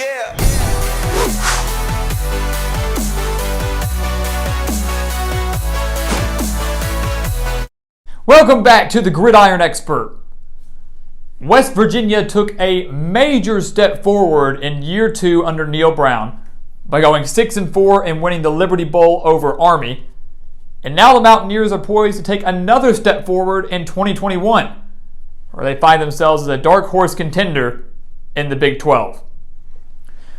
Yeah. Welcome back to the Gridiron Expert. West Virginia took a major step forward in year 2 under Neal Brown by going 6-4 and winning the Liberty Bowl over Army. And now the Mountaineers are poised to take another step forward in 2021, where they find themselves as a dark horse contender in the Big 12.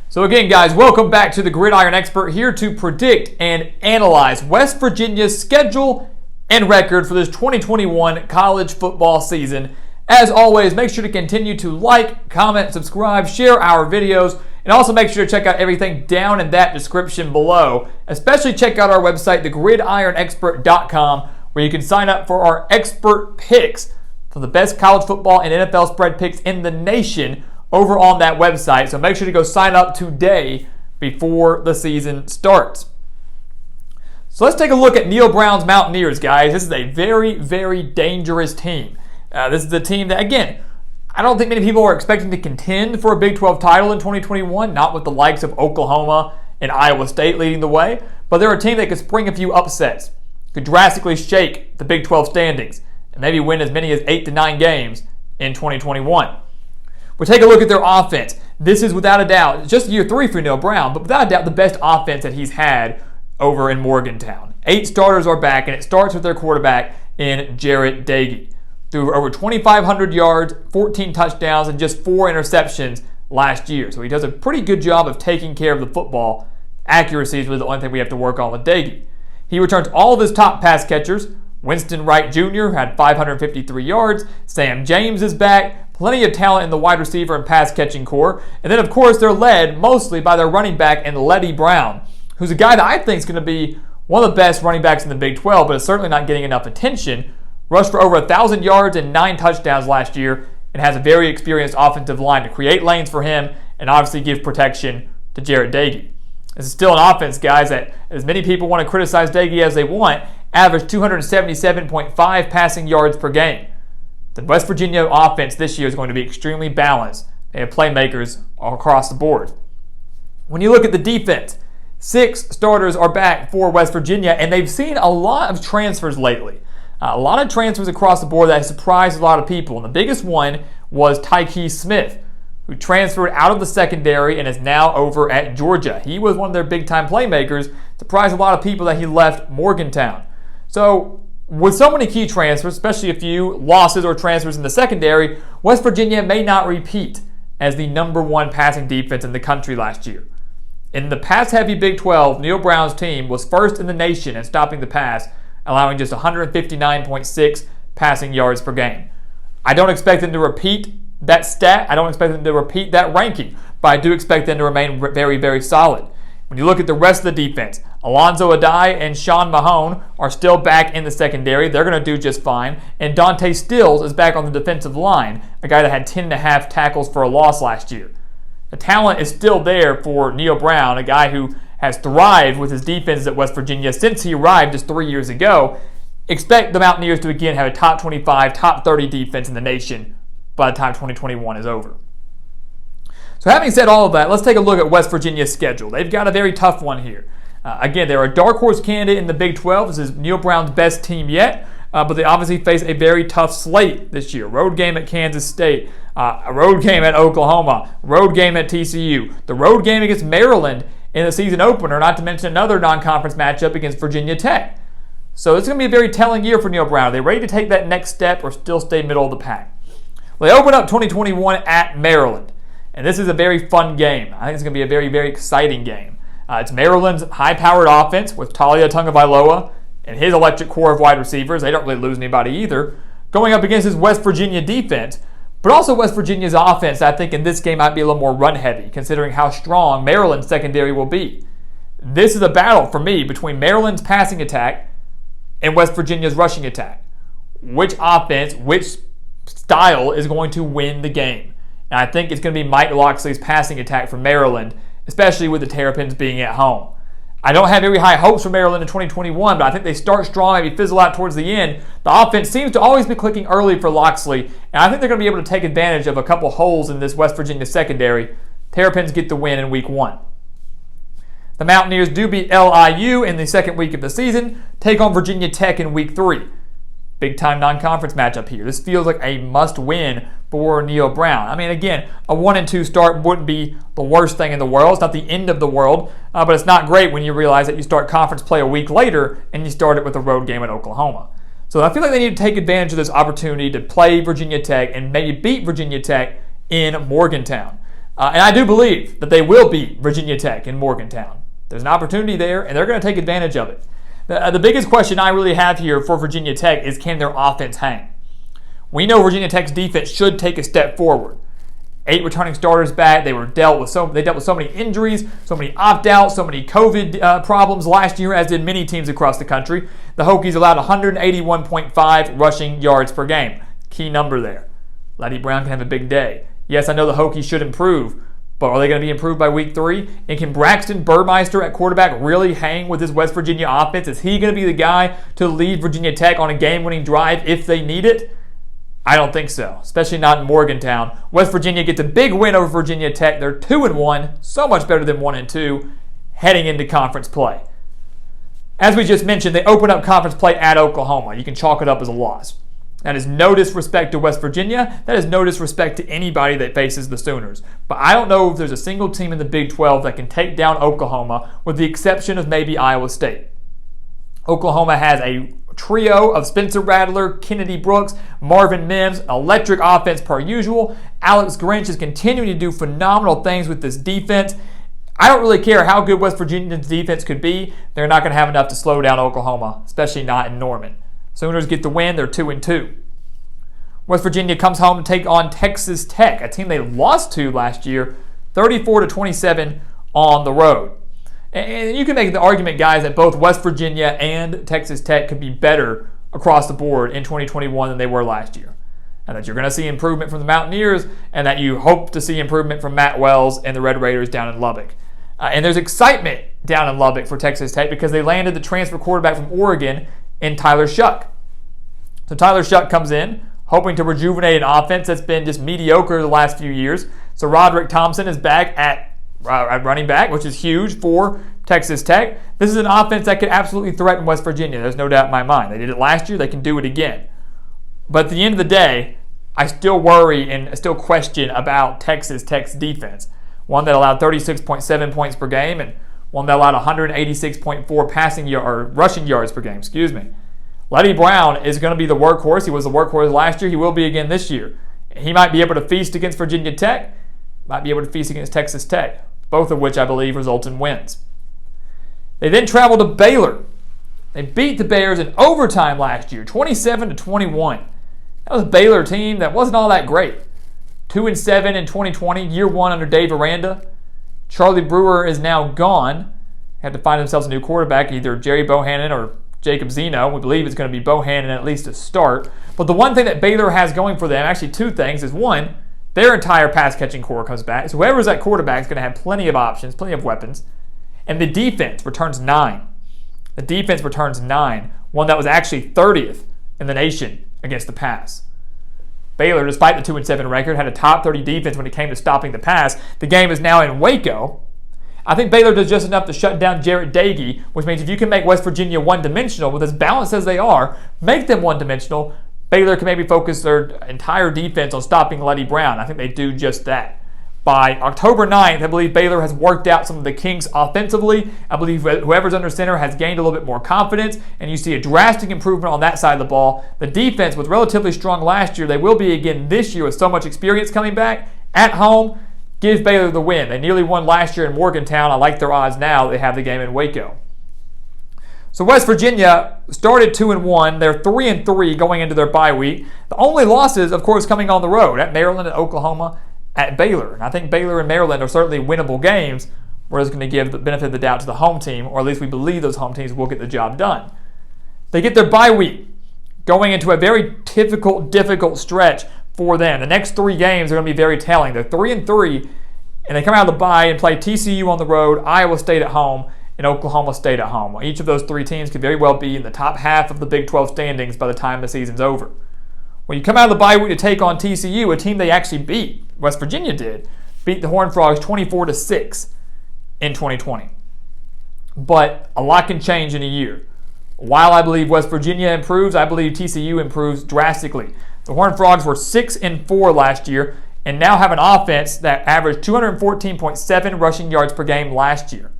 So again, guys, welcome back to the Gridiron Expert, here to predict and analyze West Virginia's schedule and record for this 2021 college football season. As always, make sure to continue to like, comment, subscribe, share our videos, and also make sure to check out everything down in that description below. Especially check out our website, thegridironexpert.com, where you can sign up for our expert picks for the best college football and NFL spread picks in the nation over on that website. So make sure to go sign up today before the season starts. So let's take a look at Neal Brown's Mountaineers, guys. This is a very, very dangerous team. This is a team that, again, I don't think many people are expecting to contend for a Big 12 title in 2021, not with the likes of Oklahoma and Iowa State leading the way, but they're a team that could spring a few upsets, could drastically shake the Big 12 standings, and maybe win as many as 8 to 9 games in 2021. We'll take a look at their offense. This is without a doubt, just year 3 for Neal Brown, but without a doubt the best offense that he's had over in Morgantown. 8 starters are back, and it starts with their quarterback in Jarret Doege. Threw over 2,500 yards, 14 touchdowns, and just 4 interceptions last year. So he does a pretty good job of taking care of the football. Accuracy is really the only thing we have to work on with Doege. He returns all of his top pass catchers. Winston Wright Jr. had 553 yards. Sam James is back. Plenty of talent in the wide receiver and pass catching core. And then, of course, they're led mostly by their running back in Letty Brown, who's a guy that I think is going to be one of the best running backs in the Big 12, but is certainly not getting enough attention. Rushed for over 1,000 yards and 9 touchdowns last year, and has a very experienced offensive line to create lanes for him and obviously give protection to Jarret Doege. This is still an offense, guys, that as many people want to criticize Doege as they want, averaged 277.5 passing yards per game. The West Virginia offense this year is going to be extremely balanced. They have playmakers all across the board. When you look at the defense, 6 starters are back for West Virginia, and they've seen a lot of transfers lately. A lot of transfers across the board that has surprised a lot of people. And the biggest one was Tyke Smith, who transferred out of the secondary and is now over at Georgia. He was one of their big-time playmakers. Surprised a lot of people that he left Morgantown. So with so many key transfers, especially a few losses or transfers in the secondary, West Virginia may not repeat as the #1 passing defense in the country last year. In the pass-heavy Big 12, Neal Brown's team was first in the nation in stopping the pass, allowing just 159.6 passing yards per game. I don't expect them to repeat that stat. I don't expect them to repeat that ranking, but I do expect them to remain very, very solid. When you look at the rest of the defense, Alonzo Adai and Sean Mahone are still back in the secondary. They're going to do just fine. And Dante Stills is back on the defensive line, a guy that had 10.5 tackles for a loss last year. The talent is still there for Neal Brown, a guy who has thrived with his defenses at West Virginia since he arrived just 3 years ago. Expect the Mountaineers to again have a top 25, top 30 defense in the nation by the time 2021 is over. So having said all of that, let's take a look at West Virginia's schedule. They've got a very tough one here. Again, they're a dark horse candidate in the Big 12. This is Neal Brown's best team yet, but they obviously face a very tough slate this year. Road game at Kansas State, a road game at Oklahoma, road game at TCU, the road game against Maryland in the season opener, not to mention another non-conference matchup against Virginia Tech. So it's going to be a very telling year for Neal Brown. Are they ready to take that next step or still stay middle of the pack? Well, they open up 2021 at Maryland, and this is a very fun game. I think it's going to be a very, very exciting game. It's Maryland's high-powered offense with Talia Tungavailoa and his electric core of wide receivers. They don't really lose anybody either. Going up against his West Virginia defense, but also West Virginia's offense, I think in this game might be a little more run-heavy, considering how strong Maryland's secondary will be. This is a battle for me between Maryland's passing attack and West Virginia's rushing attack. Which offense, which style is going to win the game? And I think it's going to be Mike Locksley's passing attack for Maryland, especially with the Terrapins being at home. I don't have very high hopes for Maryland in 2021, but I think they start strong, maybe fizzle out towards the end. The offense seems to always be clicking early for Locksley, and I think they're going to be able to take advantage of a couple holes in this West Virginia secondary Terrapins get the win in week 1. The Mountaineers do beat LIU in the second week of the season, take on Virginia Tech in week 3. Big-time non-conference matchup here. This feels like a must-win for Neil Brown. I mean, again, a 1-2 start wouldn't be the worst thing in the world. It's not the end of the world, but it's not great when you realize that you start conference play a week later and you start it with a road game at Oklahoma. So I feel like they need to take advantage of this opportunity to play Virginia Tech and maybe beat Virginia Tech in Morgantown. And I do believe that they will beat Virginia Tech in Morgantown. There's an opportunity there, and they're going to take advantage of it. The biggest question I really have here for Virginia Tech is, can their offense hang? We know Virginia Tech's defense should take a step forward. 8 returning starters back. They dealt with so many injuries, so many opt-outs, so many COVID problems last year, as did many teams across the country. The Hokies allowed 181.5 rushing yards per game. Key number there. Letty Brown can have a big day. Yes, I know the Hokies should improve, but are they going to be improved by week 3? And can Braxton Burmeister at quarterback really hang with this West Virginia offense? Is he going to be the guy to lead Virginia Tech on a game-winning drive if they need it? I don't think so, especially not in Morgantown. West Virginia gets a big win over Virginia Tech. They're 2-1, so much better than 1-2, heading into conference play. As we just mentioned, they open up conference play at Oklahoma. You can chalk it up as a loss. That is no disrespect to West Virginia. That is no disrespect to anybody that faces the Sooners. But I don't know if there's a single team in the Big 12 that can take down Oklahoma, with the exception of maybe Iowa State. Oklahoma has a trio of Spencer Rattler, Kennedy Brooks, Marvin Mims, electric offense per usual. Alex Grinch is continuing to do phenomenal things with this defense. I don't really care how good West Virginia's defense could be. They're not going to have enough to slow down Oklahoma, especially not in Norman. Sooners get the win. They're 2-2. West Virginia comes home to take on Texas Tech, a team they lost to last year, 34-27 on the road. And you can make the argument, guys, that both West Virginia and Texas Tech could be better across the board in 2021 than they were last year. And that you're going to see improvement from the Mountaineers, and that you hope to see improvement from Matt Wells and the Red Raiders down in Lubbock. And there's excitement down in Lubbock for Texas Tech because they landed the transfer quarterback from Oregon in Tyler Shuck. So Tyler Shuck comes in, hoping to rejuvenate an offense that's been just mediocre the last few years. So Roderick Thompson is back at running back, which is huge for Texas Tech. This is an offense that could absolutely threaten West Virginia. There's no doubt in my mind. They did it last year. They can do it again. But at the end of the day, I still worry and still question about Texas Tech's defense. One that allowed 36.7 points per game and one that allowed 186.4 rushing yards per game. Letty Brown is going to be the workhorse. He was the workhorse last year. He will be again this year. He might be able to feast against Virginia Tech, might be able to feast against Texas Tech, both of which I believe result in wins. They then travel to Baylor. They beat the Bears in overtime last year, 27-21. That was a Baylor team that wasn't all that great. 2-7 in 2020, year 1 under Dave Aranda. Charlie Brewer is now gone. Had to find themselves a new quarterback, either Jerry Bohannon or Jacob Zeno. We believe it's going to be Bohannon at least to start. But the one thing that Baylor has going for them, actually two things, is one, their entire pass-catching core comes back. So whoever's at quarterback is going to have plenty of options, plenty of weapons. And the defense returns 9. The defense returns 9, one that was actually 30th in the nation against the pass. Baylor, despite the 2-7 record, had a top 30 defense when it came to stopping the pass. The game is now in Waco. I think Baylor does just enough to shut down Jarrett Dagey, which means if you can make West Virginia one-dimensional, with as balanced as they are, make them one-dimensional, Baylor can maybe focus their entire defense on stopping Letty Brown. I think they do just that. By October 9th, I believe Baylor has worked out some of the kinks offensively. I believe whoever's under center has gained a little bit more confidence, and you see a drastic improvement on that side of the ball. The defense was relatively strong last year. They will be again this year with so much experience coming back at home. Gives Baylor the win. They nearly won last year in Morgantown. I like their odds now. They have the game in Waco. So West Virginia started 2-1. They're 3-3 going into their bye week. The only losses, of course, coming on the road at Maryland, at Oklahoma, at Baylor. And I think Baylor and Maryland are certainly winnable games. We're just going to give the benefit of the doubt to the home team, or at least we believe those home teams will get the job done. They get their bye week going into a very difficult stretch for them. The next 3 games are going to be very telling. They're 3-3, and they come out of the bye and play TCU on the road, Iowa State at home, and Oklahoma State at home. Each of those 3 teams could very well be in the top half of the Big 12 standings by the time the season's over. When you come out of the bye week to take on TCU, a team they actually beat, West Virginia did, beat the Horned Frogs 24-6 in 2020. But a lot can change in a year. While I believe West Virginia improves, I believe TCU improves drastically. The Horned Frogs were 6-4 last year and now have an offense that averaged 214.7 rushing yards per game last year.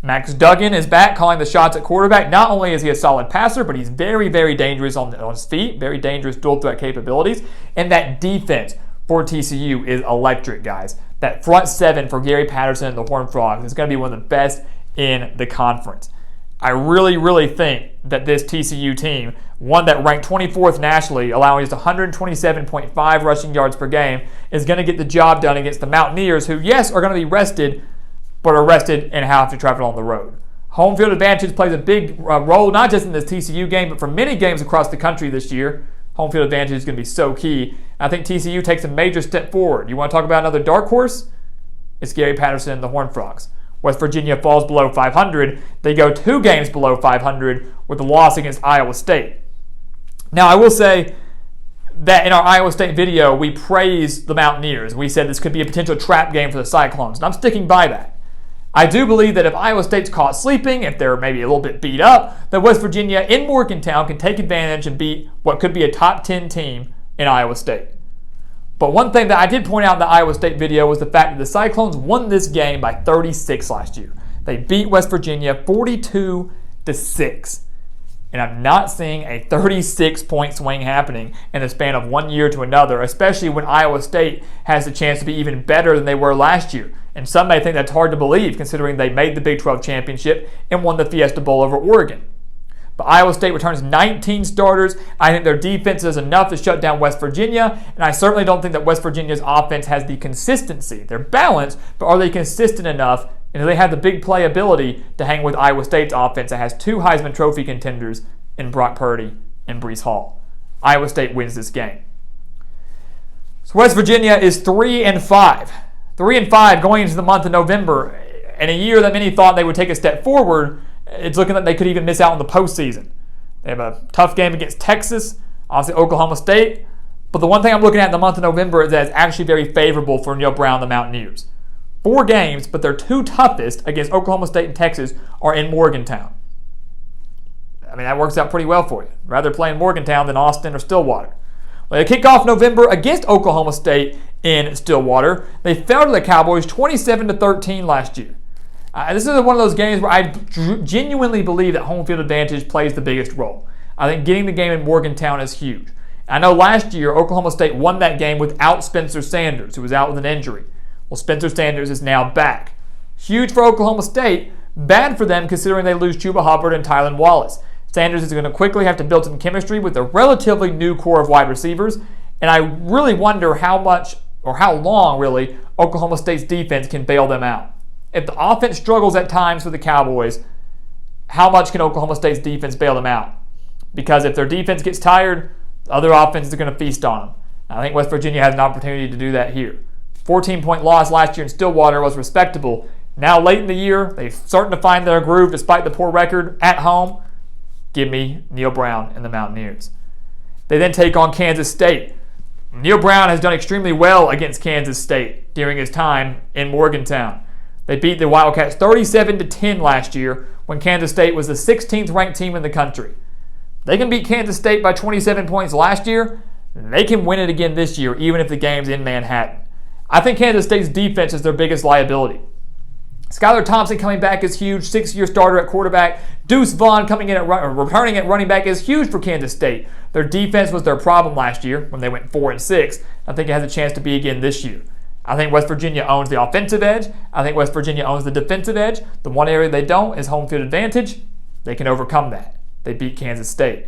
Max Duggan is back calling the shots at quarterback. Not only is he a solid passer, but he's very, very dangerous on his feet, very dangerous dual threat capabilities. And that defense for TCU is electric, guys. That front seven for Gary Patterson and the Horned Frogs is going to be one of the best in the conference. I really, really think that this TCU team, one that ranked 24th nationally, allowing just 127.5 rushing yards per game, is going to get the job done against the Mountaineers, who, yes, are going to be rested, but are rested and have to travel on the road. Home field advantage plays a big role, not just in this TCU game, but for many games across the country this year. Home field advantage is going to be so key. I think TCU takes a major step forward. You want to talk about another dark horse? It's Gary Patterson and the Horned Frogs. West Virginia falls below 500. They go 2 games below 500 with the loss against Iowa State. Now, I will say that in our Iowa State video, we praised the Mountaineers. We said this could be a potential trap game for the Cyclones, and I'm sticking by that. I do believe that if Iowa State's caught sleeping, if they're maybe a little bit beat up, that West Virginia in Morgantown can take advantage and beat what could be a top 10 team in Iowa State. But one thing that I did point out in the Iowa State video was the fact that the Cyclones won this game by 36 last year. They beat West Virginia 42-6. And I'm not seeing a 36-point swing happening in the span of 1 year to another, especially when Iowa State has the chance to be even better than they were last year. And some may think that's hard to believe, considering they made the Big 12 championship and won the Fiesta Bowl over Oregon. But Iowa State returns 19 starters. I think their defense is enough to shut down West Virginia, and I certainly don't think that West Virginia's offense has the consistency. They're balanced, but are they consistent enough, and do they have the big play ability to hang with Iowa State's offense that has 2 Heisman Trophy contenders in Brock Purdy and Breece Hall? Iowa State wins this game. So West Virginia is 3-5. 3-5 going into the month of November. In a year that many thought they would take a step forward, it's looking like they could even miss out on the postseason. They have a tough game against Texas, obviously Oklahoma State. But the one thing I'm looking at in the month of November is that it's actually very favorable for Neil Brown and the Mountaineers. 4 games, but their 2 toughest against Oklahoma State and Texas are in Morgantown. I mean, that works out pretty well for you. Rather play in Morgantown than Austin or Stillwater. Well, they kick off November against Oklahoma State in Stillwater. They fell to the Cowboys 27-13 last year. This is one of those games where I genuinely believe that home field advantage plays the biggest role. I think getting the game in Morgantown is huge. I know last year Oklahoma State won that game without Spencer Sanders, who was out with an injury. Well, Spencer Sanders is now back. Huge for Oklahoma State, bad for them considering they lose Chuba Hubbard and Tylan Wallace. Sanders is going to quickly have to build some chemistry with a relatively new core of wide receivers, and I really wonder how much or how long, really, Oklahoma State's defense can bail them out. If the offense struggles at times for the Cowboys, how much can Oklahoma State's defense bail them out? Because if their defense gets tired, other offenses are going to feast on them. I think West Virginia has an opportunity to do that here. 14-point loss last year in Stillwater was respectable. Now late in the year, they're starting to find their groove despite the poor record at home. Give me Neil Brown and the Mountaineers. They then take on Kansas State. Neil Brown has done extremely well against Kansas State during his time in Morgantown. They beat the Wildcats 37-10 last year when Kansas State was the 16th ranked team in the country. They can beat Kansas State by 27 points last year. They can win it again this year, even if the game's in Manhattan. I think Kansas State's defense is their biggest liability. Skylar Thompson coming back is huge, 6-year starter at quarterback. Deuce Vaughn coming in returning at running back is huge for Kansas State. Their defense was their problem last year when they went 4-6. I think it has a chance to be again this year. I think West Virginia owns the offensive edge. I think West Virginia owns the defensive edge. The one area they don't is home field advantage. They can overcome that. They beat Kansas State.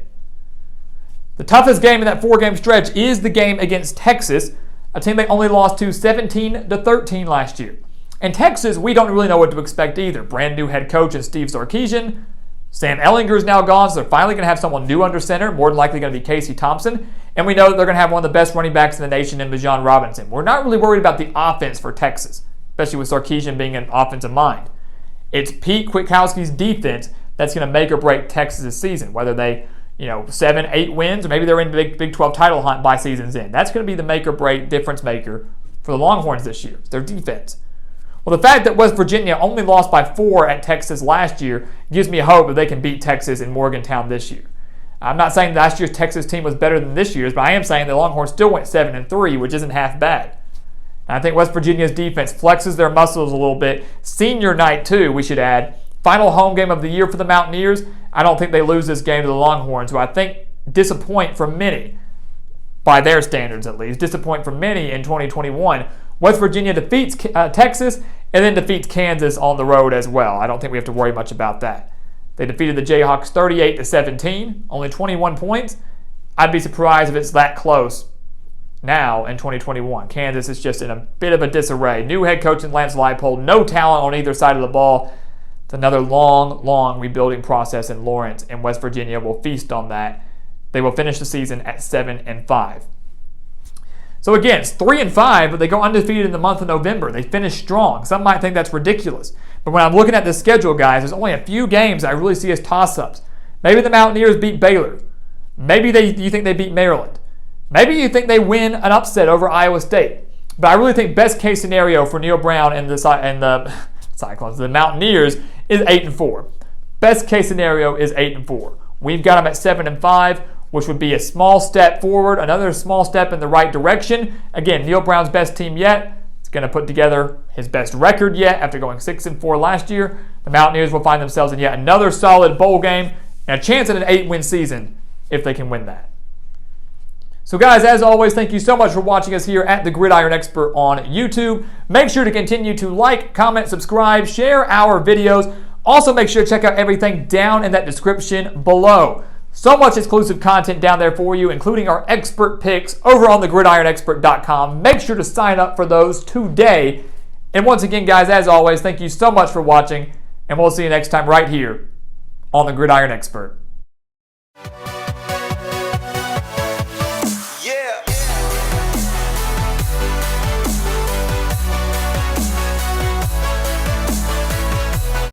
The toughest game in that 4-game stretch is the game against Texas, a team they only lost to 17-13 last year. And Texas, we don't really know what to expect either. Brand new head coach is Steve Sarkisian. Sam Ehlinger is now gone, so they're finally going to have someone new under center, more than likely going to be Casey Thompson. And we know that they're going to have one of the best running backs in the nation in Bijan Robinson. We're not really worried about the offense for Texas, especially with Sarkisian being an offensive mind. It's Pete Kwiatkowski's defense that's going to make or break Texas' season, whether they 7-8 wins, or maybe they're in the Big 12 title hunt by season's end. That's going to be the make or break difference maker for the Longhorns this year. It's their defense. Well, the fact that West Virginia only lost by 4 at Texas last year gives me hope that they can beat Texas in Morgantown this year. I'm not saying last year's Texas team was better than this year's, but I am saying the Longhorns still went 7-3, which isn't half bad. And I think West Virginia's defense flexes their muscles a little bit. Senior night, too, we should add. Final home game of the year for the Mountaineers. I don't think they lose this game to the Longhorns, who I think disappoint for many, by their standards at least, disappoint for many in 2021. West Virginia defeats Texas and then defeats Kansas on the road as well. I don't think we have to worry much about that. They defeated the Jayhawks 38-17, only 21 points. I'd be surprised if it's that close now in 2021. Kansas is just in a bit of a disarray. New head coach in Lance Leipold, no talent on either side of the ball. It's another long, long rebuilding process in Lawrence, and West Virginia will feast on that. They will finish the season at 7-5. So again, it's 3-5, but they go undefeated in the month of November. They finish strong. Some might think that's ridiculous. But when I'm looking at the schedule, guys, there's only a few games I really see as toss-ups. Maybe the Mountaineers beat Baylor. Maybe you think they beat Maryland. Maybe you think they win an upset over Iowa State. But I really think best case scenario for Neil Brown and the Cyclones, the Mountaineers, is 8-4. Best case scenario is 8-4. We've got them at 7-5, which would be a small step forward, another small step in the right direction. Again, Neil Brown's best team yet. He's going to put together his best record yet after going 6-4 last year. The Mountaineers will find themselves in yet another solid bowl game and a chance at an 8-win season if they can win that. So guys, as always, thank you so much for watching us here at The Gridiron Expert on YouTube. Make sure to continue to like, comment, subscribe, share our videos. Also, make sure to check out everything down in that description below. So much exclusive content down there for you, including our expert picks over on thegridironexpert.com. Make sure to sign up for those today. And once again, guys, as always, thank you so much for watching, and we'll see you next time right here on The Gridiron Expert.